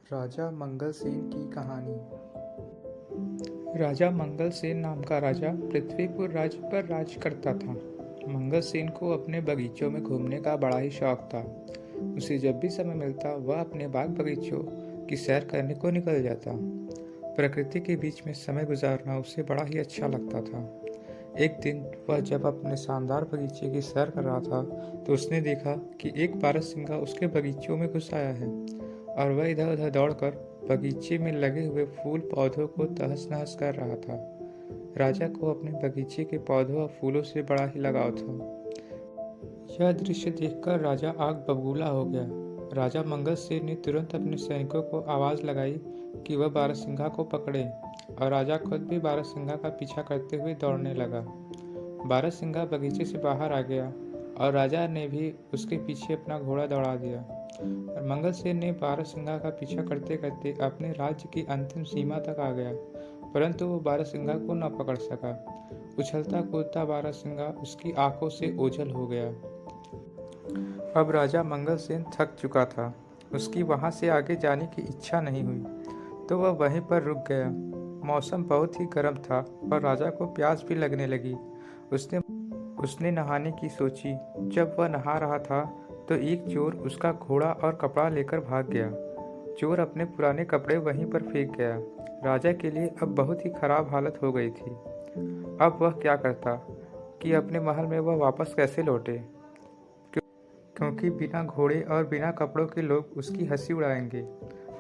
राजा मंगलसेन की कहानी। राजा मंगलसेन नाम का राजा पृथ्वीपुर राज्य पर राज करता था। मंगलसेन को अपने बगीचों में घूमने का बड़ा ही शौक था। उसे जब भी समय मिलता वह अपने बाग बगीचों की सैर करने को निकल जाता। प्रकृति के बीच में समय गुजारना उसे बड़ा ही अच्छा लगता था। एक दिन वह जब अपने शानदार बगीचे की सैर कर रहा था तो उसने देखा कि एक बारहसिंगा उसके बगीचों में घुस आया है और वह इधर उधर दौड़कर बगीचे में लगे हुए फूल पौधों को तहस नहस कर रहा था। राजा को अपने बगीचे के पौधों और फूलों से बड़ा ही लगाव था। यह दृश्य देखकर राजा आग बबूला हो गया। राजा मंगलसेन ने तुरंत अपने सैनिकों को आवाज लगाई कि वह बारहसिंगा को पकड़े और राजा खुद भी बारहसिंगा का पीछा करते हुए दौड़ने लगा। बारहसिंगा बगीचे से बाहर आ गया और राजा ने भी उसके पीछे अपना घोड़ा दौड़ा दिया। और मंगलसेन ने बारहसिंगा का पीछा करते करते अपने राज्य की अंतिम सीमा तक आ गया, परंतु वो बारहसिंगा को न पकड़ सका। उछलता कूदता बारहसिंगा उसकी आंखों से ओझल हो गया। अब राजा मंगलसेन थक चुका था। उसकी वहां से आगे जाने की इच्छा नहीं हुई, तो वह वहीं पर रुक गया। मौसम बहुत ही गर्म था और राजा को प्यास भी लगने लगी। उसने नहाने की सोची। जब वह नहा रहा था तो एक चोर उसका घोड़ा और कपड़ा लेकर भाग गया। चोर अपने पुराने कपड़े वहीं पर फेंक गया। राजा के लिए अब बहुत ही खराब हालत हो गई थी। अब वह क्या करता कि अपने महल में वह वापस कैसे लौटे, क्योंकि बिना घोड़े और बिना कपड़ों के लोग उसकी हंसी उड़ाएंगे।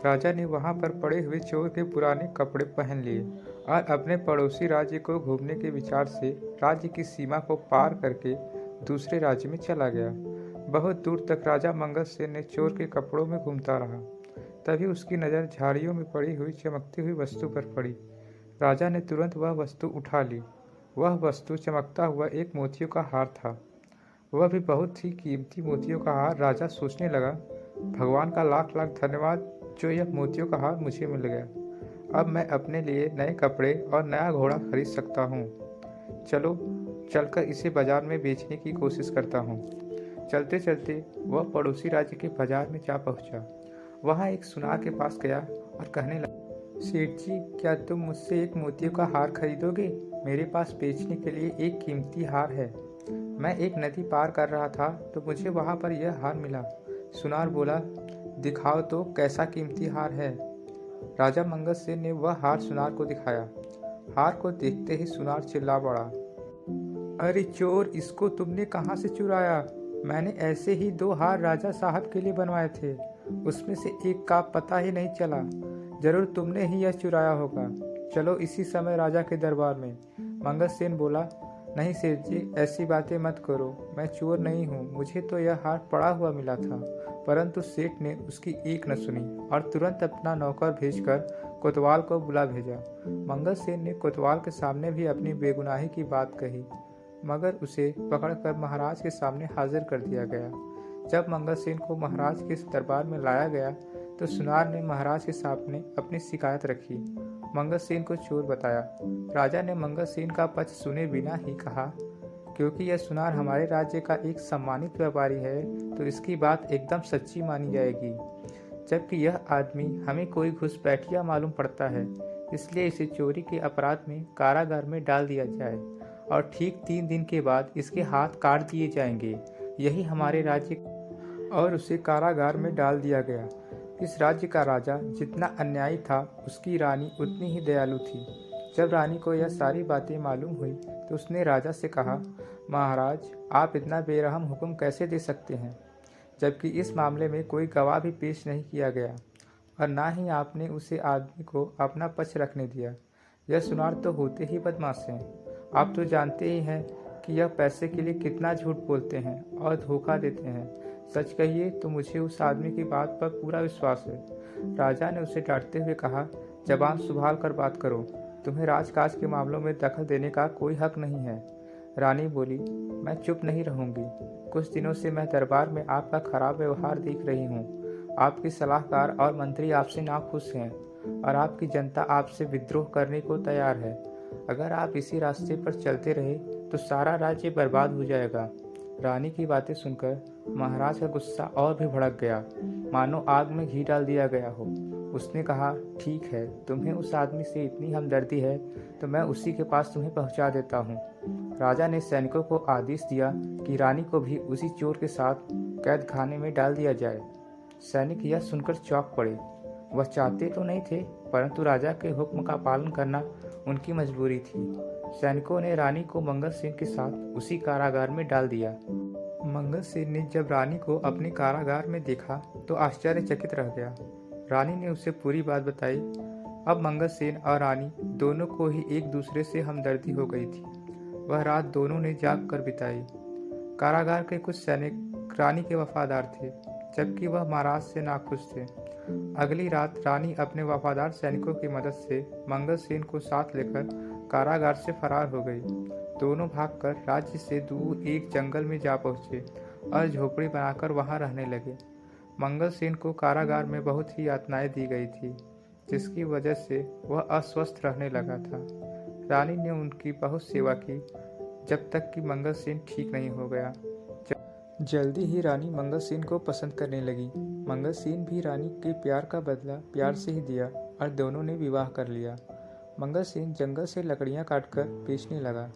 राजा ने वहां पर पड़े हुए चोर के पुराने कपड़े पहन लिए और अपने पड़ोसी राज्य को घूमने के विचार से राज्य की सीमा को पार करके दूसरे राज्य में चला गया। बहुत दूर तक राजा मंगलसेन ने चोर के कपड़ों में घूमता रहा। तभी उसकी नज़र झाड़ियों में पड़ी हुई चमकती हुई वस्तु पर पड़ी। राजा ने तुरंत वह वस्तु उठा ली। वह वस्तु चमकता हुआ एक मोतियों का हार था। वह भी बहुत ही कीमती मोतियों का हार। राजा सोचने लगा, भगवान का लाख लाख धन्यवाद जो यह मोतियों का हार मुझे मिल गया। अब मैं अपने लिए नए कपड़े और नया घोड़ा खरीद सकता हूँ। चलो चलकर इसे बाजार में बेचने की कोशिश करता हूँ। चलते चलते वह पड़ोसी राज्य के बाजार में जा पहुंचा। वहां एक सुनार के पास गया और कहने लगा, सेठ जी, क्या तुम मुझसे एक मोतियों का हार खरीदोगे? मेरे पास बेचने के लिए एक कीमती हार है। मैं एक नदी पार कर रहा था तो मुझे वहां पर यह हार मिला। सुनार बोला, दिखाओ तो कैसा कीमती हार है। राजा मंगलसेन ने वह हार सुनार को दिखाया। हार को देखते ही सुनार चिल्ला पड़ा, अरे चोर, इसको तुमने कहाँ से चुराया? मैंने ऐसे ही 2 हार राजा साहब के लिए बनवाए थे, उसमें से एक का पता ही नहीं चला। जरूर तुमने ही यह चुराया होगा। चलो इसी समय राजा के दरबार में। मंगलसेन बोला, नहीं सेठ जी, ऐसी बातें मत करो, मैं चोर नहीं हूँ। मुझे तो यह हार पड़ा हुआ मिला था। परंतु सेठ ने उसकी एक न सुनी और तुरंत अपना नौकर भेजकर कोतवाल को बुला भेजा। मंगलसेन ने कोतवाल के सामने भी अपनी बेगुनाही की बात कही, मगर उसे पकड़कर महाराज के सामने हाजिर कर दिया गया। जब मंगलसेन को महाराज के दरबार में लाया गया तो सुनार ने महाराज के सामने अपनी शिकायत रखी। मंगलसेन को चोर बताया। राजा ने मंगलसेन का पक्ष सुने बिना ही कहा, क्योंकि यह सुनार हमारे राज्य का एक सम्मानित व्यापारी है तो इसकी बात एकदम सच्ची मानी जाएगी, जबकि यह आदमी हमें कोई घुसपैठिया मालूम पड़ता है। इसलिए इसे चोरी के अपराध में कारागार में डाल दिया जाए और ठीक 3 दिन के बाद इसके हाथ काट दिए जाएंगे। यही हमारे राज्य। और उसे कारागार में डाल दिया गया। इस राज्य का राजा जितना अन्यायी था, उसकी रानी उतनी ही दयालु थी। जब रानी को यह सारी बातें मालूम हुई तो उसने राजा से कहा, महाराज, आप इतना बेरहम हुक्म कैसे दे सकते हैं, जबकि इस मामले में कोई गवाह भी पेश नहीं किया गया और ना ही आपने उसे आदमी को अपना पक्ष रखने दिया। यह सुनार तो होते ही बदमाश हैं। आप तो जानते ही हैं कि यह पैसे के लिए कितना झूठ बोलते हैं और धोखा देते हैं। सच कहिए तो मुझे उस आदमी की बात पर पूरा विश्वास है। राजा ने उसे डांटते हुए कहा, जबान संभाल कर बात करो, तुम्हें राजकाज के मामलों में दखल देने का कोई हक नहीं है। रानी बोली, मैं चुप नहीं रहूंगी। कुछ दिनों से मैं दरबार में आपका खराब व्यवहार देख रही हूँ। आपके सलाहकार और मंत्री आपसे नाखुश हैं और आपकी जनता आपसे विद्रोह करने को तैयार है। अगर आप इसी रास्ते पर चलते रहे तो सारा राज्य बर्बाद हो जाएगा। रानी की बातें सुनकर महाराज का गुस्सा और भी भड़क गया, मानो आग में घी डाल दिया गया हो। उसने कहा, ठीक है, तुम्हें उस आदमी से इतनी हमदर्दी है तो मैं उसी के पास तुम्हें पहुंचा देता हूँ। राजा ने सैनिकों को आदेश दिया कि रानी को भी उसी चोर के साथ कैद खाने में डाल दिया जाए। सैनिक यह सुनकर चौंक पड़े। वह चाहते तो नहीं थे, परंतु राजा के हुक्म का पालन करना उनकी मजबूरी थी। सैनिकों ने रानी को मंगल सेन के साथ उसी कारागार में डाल दिया। मंगल सेन ने जब रानी को अपने कारागार में देखा तो आश्चर्यचकित रह गया। रानी ने उसे पूरी बात बताई। अब मंगल सेन और रानी दोनों को ही एक दूसरे से हमदर्दी हो गई थी। वह रात दोनों ने जाग कर बिताई। कारागार के कुछ सैनिक रानी के वफादार थे, जबकि वह महाराज से नाखुश थे। अगली रात रानी अपने वफादार सैनिकों की मदद से मंगल सेन को साथ लेकर कारागार से फरार हो गई। दोनों भागकर राज्य से दूर एक जंगल में जा पहुंचे और झोपड़ी बनाकर वहां रहने लगे। मंगल सेन को कारागार में बहुत ही यातनाएं दी गई थी, जिसकी वजह से वह अस्वस्थ रहने लगा था। रानी ने उनकी बहुत सेवा की, जब तक कि मंगल सेन ठीक नहीं हो गया। जल्दी ही रानी मंगल सेन को पसंद करने लगी। मंगल सेन भी रानी के प्यार का बदला प्यार से ही दिया और दोनों ने विवाह कर लिया। मंगल सेन जंगल से लकड़ियां काटकर बेचने लगा,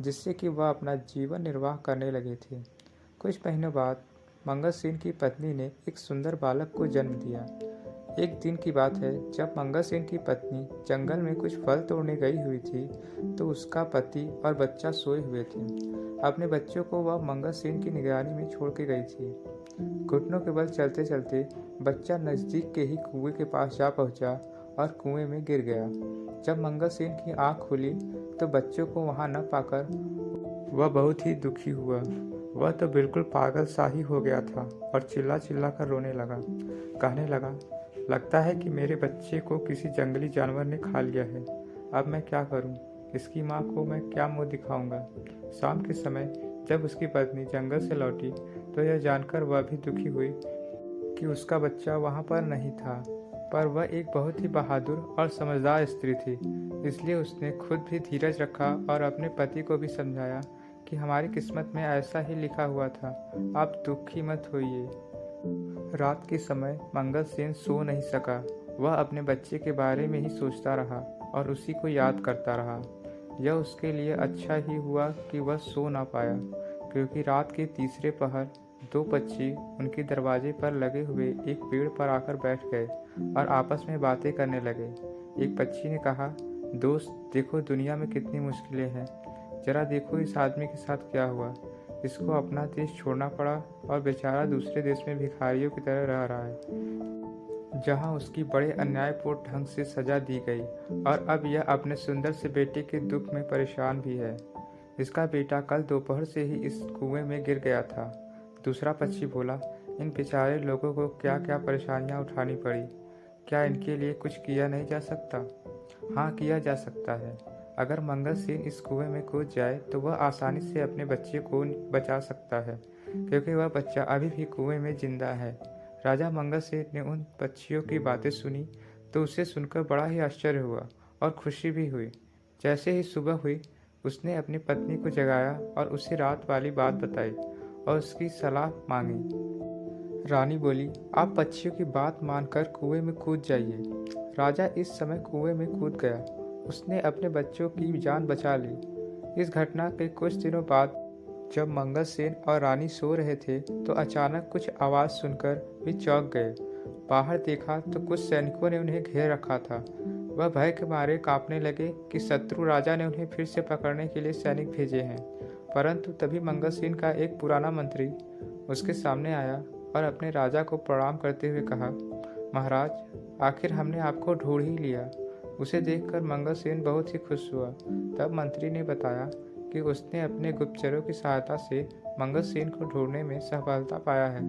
जिससे कि वह अपना जीवन निर्वाह करने लगे थे। कुछ महीनों बाद मंगल सेन की पत्नी ने एक सुंदर बालक को जन्म दिया। एक दिन की बात है, जब मंगल सेन की पत्नी जंगल में कुछ फल तोड़ने गई हुई थी तो उसका पति और बच्चा सोए हुए थे। अपने बच्चों को वह मंगल सेन की निगरानी में छोड़ के गई थी। घुटनों के बल चलते चलते बच्चा नजदीक के ही कुएं के पास जा पहुंचा और कुएं में गिर गया। जब मंगल सेन की आंख खुली तो बच्चों को वहां न पाकर वह बहुत ही दुखी हुआ। वह तो बिल्कुल पागल सा ही हो गया था और चिल्ला चिल्ला कर रोने लगा। कहने लगा, लगता है कि मेरे बच्चे को किसी जंगली जानवर ने खा लिया है। अब मैं क्या करूं? इसकी माँ को मैं क्या मुंह दिखाऊंगा? शाम के समय जब उसकी पत्नी जंगल से लौटी तो यह जानकर वह भी दुखी हुई कि उसका बच्चा वहाँ पर नहीं था, पर वह एक बहुत ही बहादुर और समझदार स्त्री थी। इसलिए उसने खुद भी धीरज रखा और अपने पति को भी समझाया कि हमारी किस्मत में ऐसा ही लिखा हुआ था, आप दुखी मत होइए। रात के समय मंगल सेन सो नहीं सका। वह अपने बच्चे के बारे में ही सोचता रहा और उसी को याद करता रहा। यह उसके लिए अच्छा ही हुआ कि वह सो ना पाया, क्योंकि रात के तीसरे पहर दो पक्षी उनके दरवाजे पर लगे हुए एक पेड़ पर आकर बैठ गए और आपस में बातें करने लगे। एक पक्षी ने कहा, दोस्त, देखो दुनिया में कितनी मुश्किलें हैं। जरा देखो इस आदमी के साथ क्या हुआ। इसको अपना देश छोड़ना पड़ा और बेचारा दूसरे देश में भिखारियों की तरह रह रहा है, जहां उसकी बड़े अन्यायपूर्ण ढंग से सजा दी गई, और अब यह अपने सुंदर से बेटे के दुख में परेशान भी है। इसका बेटा कल दोपहर से ही इस कुएं में गिर गया था। दूसरा पक्षी बोला, इन बेचारे लोगों को क्या क्या परेशानियां उठानी पड़ी। क्या इनके लिए कुछ किया नहीं जा सकता? हाँ, किया जा सकता है। अगर मंगल सेन इस कुएं में कूद जाए तो वह आसानी से अपने बच्चे को बचा सकता है, क्योंकि वह बच्चा अभी भी कुएं में जिंदा है। राजा मंगल सेन ने उन पक्षियों की बातें सुनी तो उसे सुनकर बड़ा ही आश्चर्य हुआ और खुशी भी हुई। जैसे ही सुबह हुई, उसने अपनी पत्नी को जगाया और उसे रात वाली बात बताई और उसकी सलाह मांगी। रानी बोली, आप पक्षियों की बात मानकर कुएं में कूद जाइए। राजा इस समय कुएं में कूद गया। उसने अपने बच्चों की जान बचा ली। इस घटना के कुछ दिनों बाद जब मंगल सेन और रानी सो रहे थे तो अचानक कुछ आवाज़ सुनकर वे चौंक गए। बाहर देखा तो कुछ सैनिकों ने उन्हें घेर रखा था। वह भय के मारे कांपने लगे कि शत्रु राजा ने उन्हें फिर से पकड़ने के लिए सैनिक भेजे हैं। परंतु तभी मंगल सेन का एक पुराना मंत्री उसके सामने आया और अपने राजा को प्रणाम करते हुए कहा, महाराज, आखिर हमने आपको ढूंढ ही लिया। उसे देखकर मंगल सेन बहुत ही खुश हुआ। तब मंत्री ने बताया कि उसने अपने गुप्तचरों की सहायता से मंगल सेन को ढूंढने में सफलता पाया है।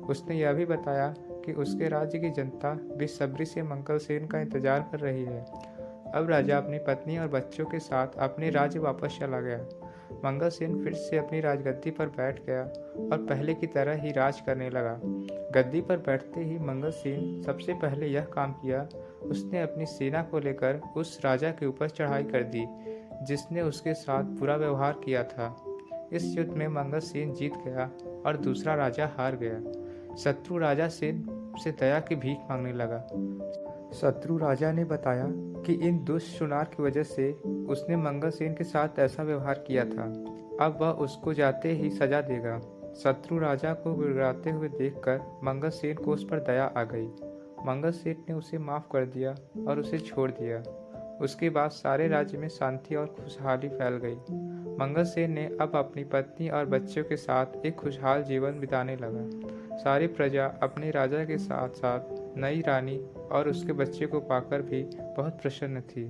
उसने यह भी बताया कि उसके राज्य की जनता बेसब्री से मंगल सेन का इंतजार कर रही है। अब राजा अपनी पत्नी और बच्चों के साथ अपने राज्य वापस चला गया। मंगल सेन फिर से अपनी राजगद्दी पर बैठ गया और पहले की तरह ही राज करने लगा। गद्दी पर बैठते ही मंगल सेन सबसे पहले यह काम किया, उसने अपनी सेना को लेकर उस राजा के ऊपर चढ़ाई कर दी जिसने उसके साथ बुरा व्यवहार किया था। इस युद्ध में मंगल सेन जीत गया और दूसरा राजा हार गया। शत्रु राजा सेन से दया की भीख मांगने लगा। शत्रु राजा ने बताया कि इन दुष्ट चुनार की वजह से उसने मंगलसेन के साथ ऐसा व्यवहार किया था। अब वह उसको जाते ही सजा देगा। शत्रु राजा को गिड़गिड़ाते हुए देखकर मंगलसेन को उस पर दया आ गई। मंगलसेन ने उसे माफ कर दिया और उसे छोड़ दिया। उसके बाद सारे राज्य में शांति और खुशहाली फैल गई। मंगलसेन ने अब अपनी पत्नी और बच्चों के साथ एक खुशहाल जीवन बिताने लगा। सारी प्रजा अपने राजा के साथ साथ नई रानी और उसके बच्चे को पाकर भी बहुत प्रसन्न थी।